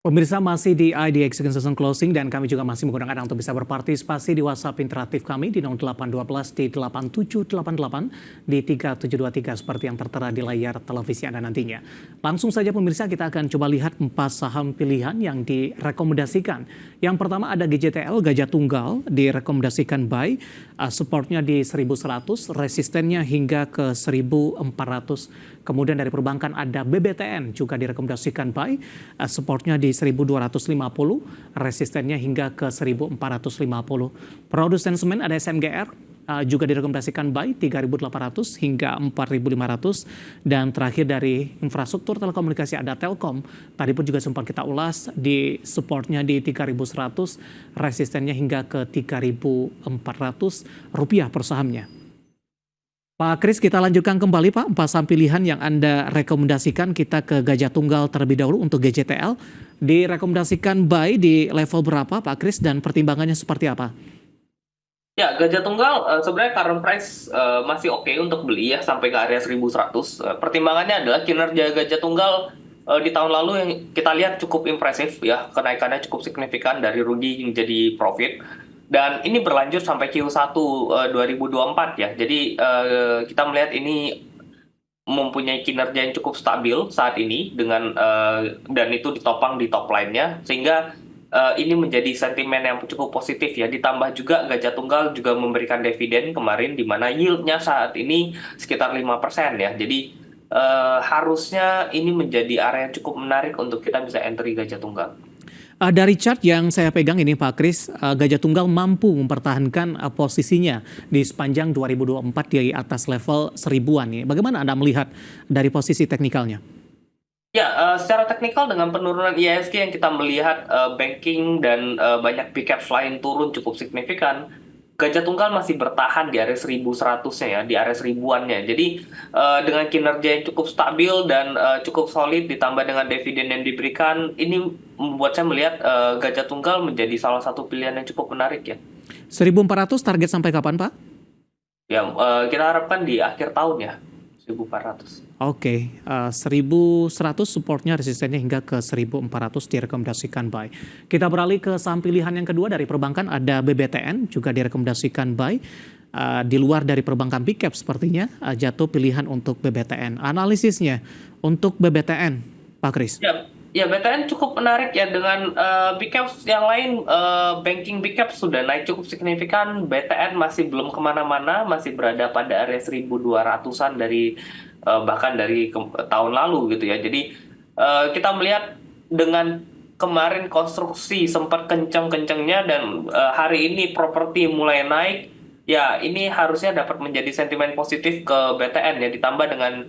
Pemirsa masih di IDX Season Closing dan kami juga masih menggunakan Anda untuk bisa berpartisipasi di WhatsApp interaktif kami di 0812 di 8788 di 3723 seperti yang tertera di layar televisi Anda nantinya. Langsung saja pemirsa kita akan coba lihat 4 saham pilihan yang direkomendasikan. Yang pertama ada GJTL, Gajah Tunggal, direkomendasikan buy, supportnya di 1100, resistennya hingga ke 1400. Kemudian dari perbankan ada BBTN juga direkomendasikan buy, supportnya di 1250, resistennya hingga ke 1450. Produsen semen ada SMGR, juga direkomendasikan buy 3.800 hingga 4.500. Dan terakhir dari infrastruktur telekomunikasi ada Telkom. Tadi pun juga sempat kita ulas di supportnya di 3.100, resistennya hingga ke 3.400 rupiah per sahamnya. Pak Kris, kita lanjutkan kembali Pak, 4 saham pilihan yang Anda rekomendasikan. Kita ke Gajah Tunggal terlebih dahulu untuk GJTL. Direkomendasikan buy di level berapa Pak Kris dan pertimbangannya seperti apa? Ya, Gajah Tunggal sebenarnya current price masih oke untuk beli ya sampai ke area 1100. Pertimbangannya adalah kinerja Gajah Tunggal di tahun lalu yang kita lihat cukup impresif ya, kenaikannya cukup signifikan dari rugi menjadi profit. Dan ini berlanjut sampai Q1 2024 ya. Jadi kita melihat ini mempunyai kinerja yang cukup stabil saat ini dengan dan itu ditopang di top line-nya sehingga ini menjadi sentimen yang cukup positif ya. Ditambah juga Gajah Tunggal juga memberikan dividen kemarin di mana yield-nya saat ini sekitar 5% ya. Jadi harusnya ini menjadi area yang cukup menarik untuk kita bisa entry Gajah Tunggal. Dari chart yang saya pegang ini Pak Kris, Gajah Tunggal mampu mempertahankan posisinya di sepanjang 2024 di atas level 1000-an. Bagaimana Anda melihat dari posisi teknikalnya? Ya, secara teknikal dengan penurunan IHSG yang kita melihat banking dan banyak big caps lain turun cukup signifikan, Gajah Tunggal masih bertahan di area 1100-nya ya, di area 1000-annya. Jadi dengan kinerja yang cukup stabil dan cukup solid ditambah dengan dividen yang diberikan, ini membuat saya melihat Gajah Tunggal menjadi salah satu pilihan yang cukup menarik ya. 1400 target sampai kapan Pak? Ya, kita harapkan di akhir tahun ya, 1400. Oke, 1100 supportnya, resistennya hingga ke 1400 direkomendasikan buy. Kita beralih ke saham pilihan yang kedua dari perbankan ada BBTN juga direkomendasikan buy. Di luar dari perbankan big cap sepertinya jatuh pilihan untuk BBTN. Analisisnya untuk BBTN, Pak Kris. Ya, ya BTN cukup menarik ya dengan big caps yang lain, banking big caps sudah naik cukup signifikan, BTN masih belum kemana-mana, masih berada pada area 1200-an dari bahkan dari tahun lalu gitu ya. Jadi kita melihat dengan kemarin konstruksi sempat kenceng-kencengnya dan hari ini properti mulai naik, ya ini harusnya dapat menjadi sentimen positif ke BTN ya, ditambah dengan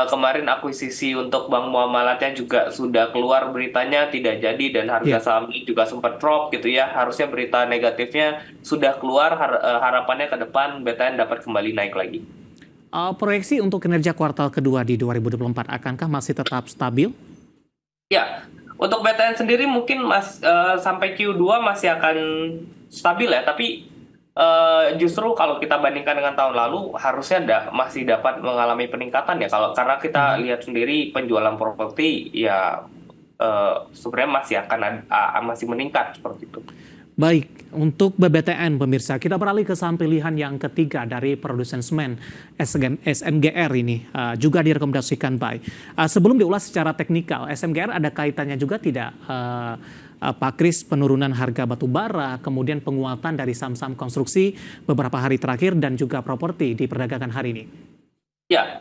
kemarin akuisisi untuk Bank Muamalatnya juga sudah keluar beritanya tidak jadi dan harga Ya. sahamnya juga sempat drop gitu ya. Harusnya berita negatifnya sudah keluar, harapannya ke depan BTN dapat kembali naik lagi. Proyeksi untuk kinerja kuartal kedua di 2024 akankah masih tetap stabil? Ya, untuk BTN sendiri mungkin sampai Q2 masih akan stabil ya, tapi justru kalau kita bandingkan dengan tahun lalu harusnya masih dapat mengalami peningkatan ya, kalau karena kita lihat sendiri penjualan properti ya sebenarnya masih meningkat seperti itu. Baik, untuk BBTN pemirsa, kita beralih ke saham pilihan yang ketiga dari produsen semen SMGR ini juga direkomendasikan buy. Sebelum diulas secara teknikal, SMGR ada kaitannya juga tidak Pak Kris penurunan harga batu bara, kemudian penguatan dari saham-saham konstruksi beberapa hari terakhir dan juga properti di perdagangan hari ini? Ya,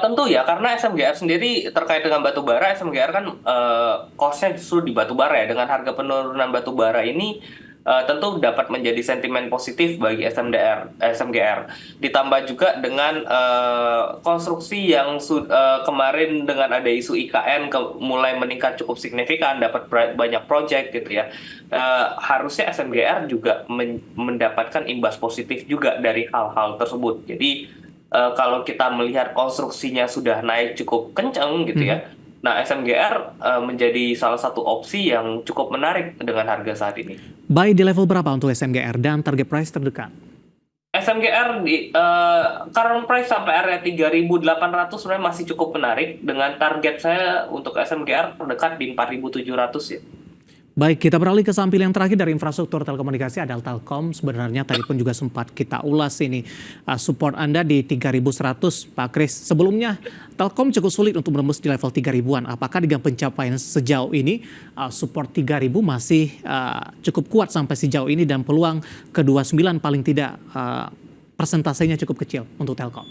tentu ya, karena SMGR sendiri terkait dengan batu bara, SMGR kan cost-nya justru di batu bara ya. Dengan harga penurunan batu bara ini tentu dapat menjadi sentimen positif bagi SMGR. Ditambah juga dengan konstruksi yang kemarin dengan ada isu IKN mulai meningkat cukup signifikan, dapat banyak project gitu ya. Harusnya SMGR juga mendapatkan imbas positif juga dari hal-hal tersebut. Jadi kalau kita melihat konstruksinya sudah naik cukup kencang gitu ya. Nah, SMGR menjadi salah satu opsi yang cukup menarik dengan harga saat ini. Buy di level berapa untuk SMGR dan target price terdekat? SMGR di current price sampai area 3.800 sebenarnya masih cukup menarik dengan target saya untuk SMGR terdekat di 4.700 ya. Baik, kita beralih ke saham pilihan terakhir dari infrastruktur telekomunikasi adalah Telkom. Sebenarnya tadi pun juga sempat kita ulas ini. Support Anda di 3.100, Pak Kris. Sebelumnya, Telkom cukup sulit untuk menembus di level 3.000-an. Apakah dengan pencapaian sejauh ini, support 3.000 masih cukup kuat sampai sejauh ini dan peluang ke 29 paling tidak persentasenya cukup kecil untuk Telkom?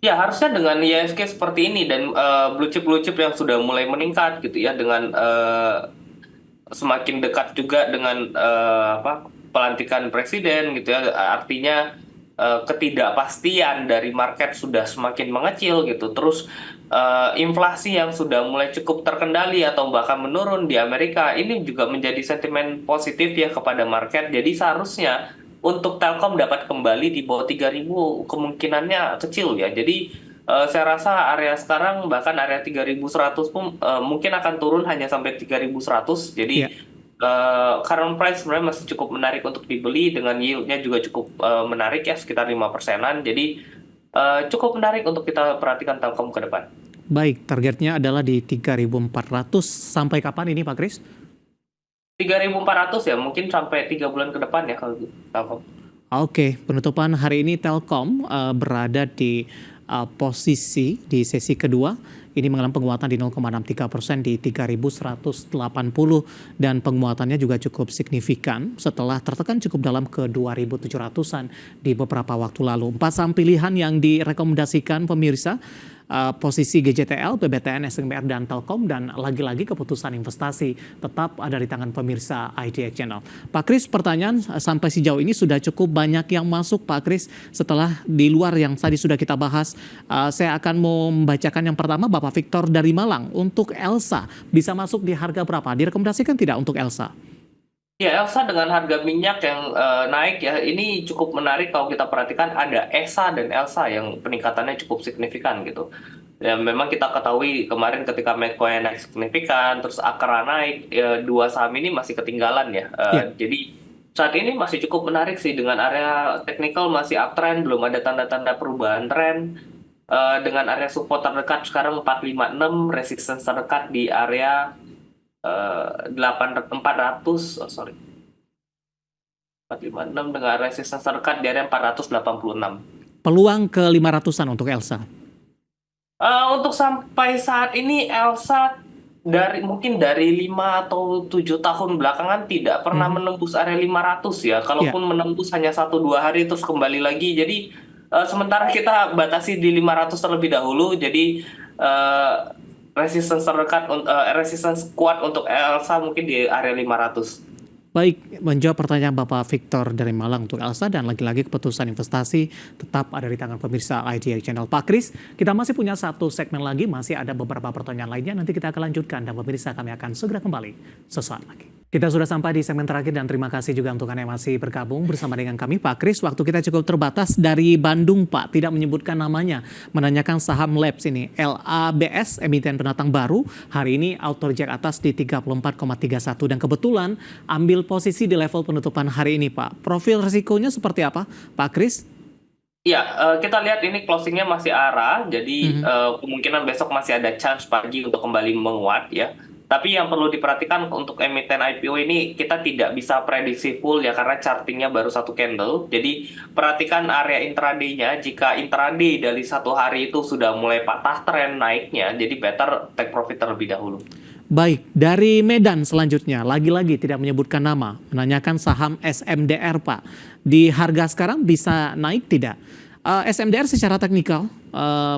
Ya, harusnya dengan ISG seperti ini dan blue chip yang sudah mulai meningkat gitu ya dengan semakin dekat juga dengan pelantikan presiden gitu ya, artinya ketidakpastian dari market sudah semakin mengecil gitu, terus inflasi yang sudah mulai cukup terkendali atau bahkan menurun di Amerika ini juga menjadi sentimen positif ya kepada market. Jadi seharusnya untuk Telkom dapat kembali di bawah 3.000 kemungkinannya kecil ya. Jadi saya rasa area sekarang bahkan area 3.100 pun mungkin akan turun hanya sampai 3.100. Jadi Ya. current price sebenarnya masih cukup menarik untuk dibeli dengan yieldnya juga cukup menarik ya sekitar 5%-an. Jadi cukup menarik untuk kita perhatikan Telkom ke depan. Baik, targetnya adalah di 3.400. Sampai kapan ini, Pak Kris? 3.400 ya mungkin sampai 3 bulan ke depan ya kalau gitu, Telkom. Oke, penutupan hari ini Telkom berada di posisi di sesi kedua. Ini mengalami penguatan di 0,63% di 3.180 dan penguatannya juga cukup signifikan setelah tertekan cukup dalam ke 2.700-an di beberapa waktu lalu. 4 saham pilihan yang direkomendasikan pemirsa, posisi GJTL, PBTN, SMR, dan Telkom, dan lagi-lagi keputusan investasi tetap ada di tangan pemirsa IDX Channel. Pak Kris, pertanyaan sampai sejauh ini sudah cukup banyak yang masuk, Pak Kris. Setelah di luar yang tadi sudah kita bahas, saya akan membacakan yang pertama, Bapak Victor dari Malang. Untuk Elsa, bisa masuk di harga berapa? Direkomendasikan tidak untuk Elsa? Ya, Elsa dengan harga minyak yang naik ya, ini cukup menarik kalau kita perhatikan ada ESA dan Elsa yang peningkatannya cukup signifikan gitu. Ya, memang kita ketahui kemarin ketika Medcoin naik signifikan, terus Akra naik, ya, dua saham ini masih ketinggalan ya. Ya. Jadi saat ini masih cukup menarik sih dengan area technical masih uptrend, belum ada tanda-tanda perubahan tren. Dengan area support terdekat sekarang 456, resistance terdekat di area 400, oh sorry, 456 dengan resistance terdekat di area 486. Peluang ke 500-an untuk Elsa? Untuk sampai saat ini Elsa mungkin dari 5 atau 7 tahun belakangan tidak pernah menembus area 500 ya. Ya. Kalaupun menembus hanya 1-2 hari terus kembali lagi. Jadi sementara kita batasi di 500 terlebih dahulu. Jadi resistance terdekat, resistance kuat untuk Elsa mungkin di area 500. Baik, menjawab pertanyaan Bapak Victor dari Malang untuk Elsa, dan lagi-lagi keputusan investasi tetap ada di tangan pemirsa IDX Channel. Pak Kris, kita masih punya satu segmen lagi, masih ada beberapa pertanyaan lainnya, nanti kita akan lanjutkan dan pemirsa kami akan segera kembali sesaat lagi. Kita sudah sampai di segmen terakhir dan terima kasih juga untuk Anda yang masih bergabung bersama dengan kami. Pak Kris, waktu kita cukup terbatas. Dari Bandung, Pak, tidak menyebutkan namanya, menanyakan saham Labs ini, LABS, emiten pendatang baru, hari ini auto reject atas di 34,31 dan kebetulan ambil posisi di level penutupan hari ini, Pak. Profil risikonya seperti apa, Pak Kris? Ya, kita lihat ini closingnya masih arah, jadi kemungkinan besok masih ada chance pagi untuk kembali menguat ya. Tapi yang perlu diperhatikan untuk emiten IPO ini kita tidak bisa prediksi full ya karena chartingnya baru satu candle. Jadi perhatikan area intraday-nya. Jika intraday dari satu hari itu sudah mulai patah tren naiknya, jadi better take profit terlebih dahulu. Baik, dari Medan selanjutnya, lagi-lagi tidak menyebutkan nama, menanyakan saham SMDR, Pak. Di harga sekarang bisa naik tidak? SMDR secara teknikal,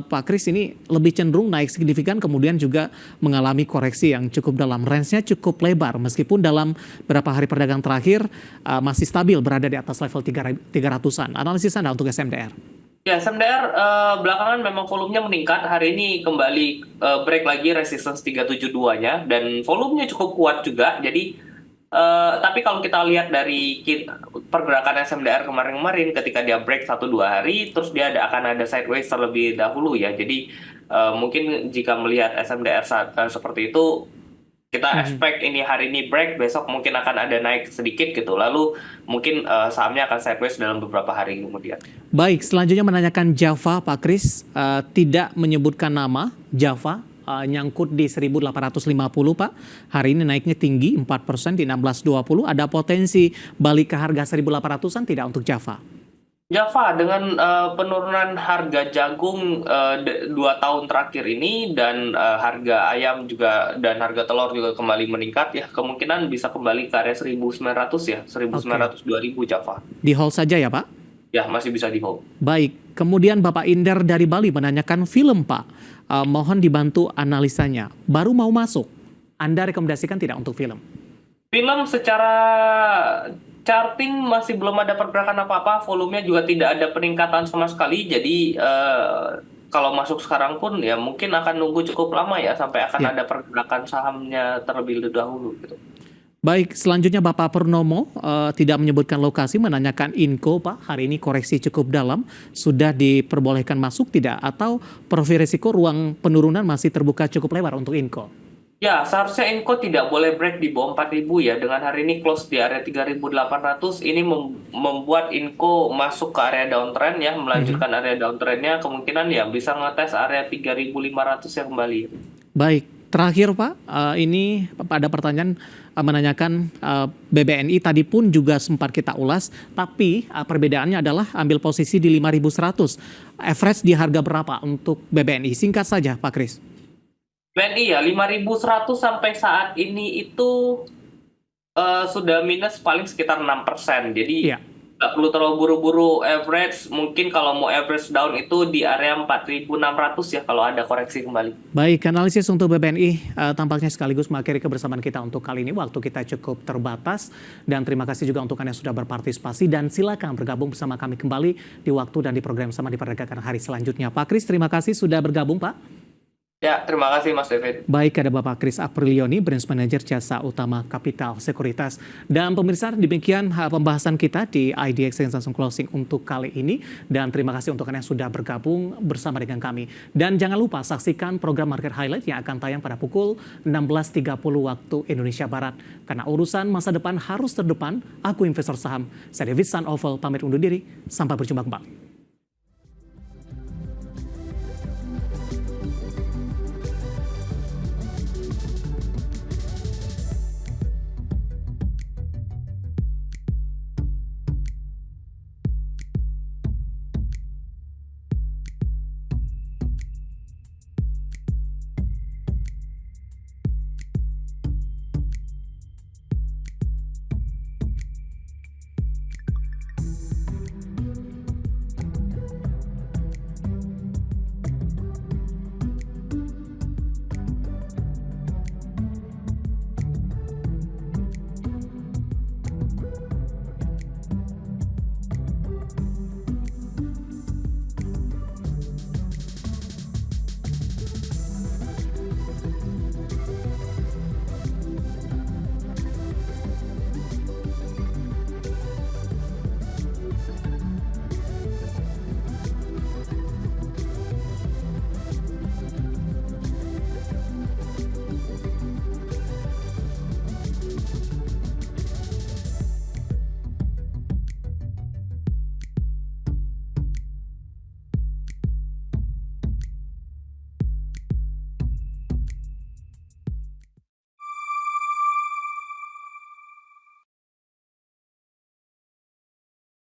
Pak Kris, ini lebih cenderung naik signifikan, kemudian juga mengalami koreksi yang cukup dalam. Range-nya cukup lebar, meskipun dalam beberapa hari perdagangan terakhir masih stabil berada di atas level 300-an. Analisis Anda untuk SMDR? Ya, SMDR belakangan memang volumenya meningkat. Hari ini kembali break lagi resistance 372-nya dan volumenya cukup kuat juga. Jadi tapi kalau kita lihat dari pergerakan SMDR kemarin-kemarin ketika dia break 1-2 hari, terus dia akan ada sideways terlebih dahulu ya. Jadi mungkin jika melihat SMDR seperti itu, Kita expect ini hari ini break, besok mungkin akan ada naik sedikit gitu. Lalu mungkin sahamnya akan sideways dalam beberapa hari kemudian. Baik, selanjutnya menanyakan Java, Pak Kris, tidak menyebutkan nama Java, nyangkut di 1850 Pak. Hari ini naiknya tinggi 4% di 1620. Ada potensi balik ke harga 1800-an tidak untuk Java? Java dengan penurunan harga jagung 2 tahun terakhir ini dan harga ayam juga dan harga telur juga kembali meningkat ya, kemungkinan bisa kembali ke area 1900 ya, 1900 2000 Java. Di hold saja ya Pak? Ya, masih bisa di hold. Baik, kemudian Bapak Inder dari Bali menanyakan film Pak. Mohon dibantu analisanya. Baru mau masuk, Anda rekomendasikan tidak untuk film? Film secara charting masih belum ada pergerakan apa-apa, volumenya juga tidak ada peningkatan sama sekali. Jadi kalau masuk sekarang pun ya mungkin akan nunggu cukup lama ya sampai akan ada pergerakan sahamnya terlebih dahulu gitu. Baik, selanjutnya Bapak Purnomo tidak menyebutkan lokasi, menanyakan Inco Pak. Hari ini koreksi cukup dalam, sudah diperbolehkan masuk tidak? Atau profil risiko ruang penurunan masih terbuka cukup lebar untuk Inco? Ya, seharusnya Inco tidak boleh break di bawah 4.000 ya. Dengan hari ini close di area 3.800, ini membuat Inco masuk ke area downtrend ya, melanjutkan area downtrendnya, kemungkinan ya bisa ngetes area 3.500 ya kembali. Baik, terakhir Pak, ini ada pertanyaan menanyakan BBNI tadi pun juga sempat kita ulas, tapi perbedaannya adalah ambil posisi di 5.100. Average di harga berapa untuk BBNI? Singkat saja Pak Kris. BNI ya 5.100 sampai saat ini itu sudah minus paling sekitar 6%. Jadi nggak perlu terlalu buru-buru average. Mungkin kalau mau average down itu di area 4.600 ya kalau ada koreksi kembali. Baik, analisis untuk BBNI tampaknya sekaligus mengakhiri kebersamaan kita untuk kali ini. Waktu kita cukup terbatas dan terima kasih juga untuk Anda yang sudah berpartisipasi dan silakan bergabung bersama kami kembali di waktu dan di program sama di perdagangan hari selanjutnya. Pak Kris, terima kasih sudah bergabung Pak. Ya, terima kasih Mas David. Baik, ada Bapak Kris Aprilioni, Branch Manager Jasa Utama Kapital Sekuritas. Dan pemirsa, demikian pembahasan kita di IDX Langsung Closing untuk kali ini. Dan terima kasih untuk Anda yang sudah bergabung bersama dengan kami. Dan jangan lupa saksikan program Market Highlight yang akan tayang pada pukul 16.30 waktu Indonesia Barat. Karena urusan masa depan harus terdepan, aku investor saham. Saya David San Oval, pamit undur diri. Sampai berjumpa kembali.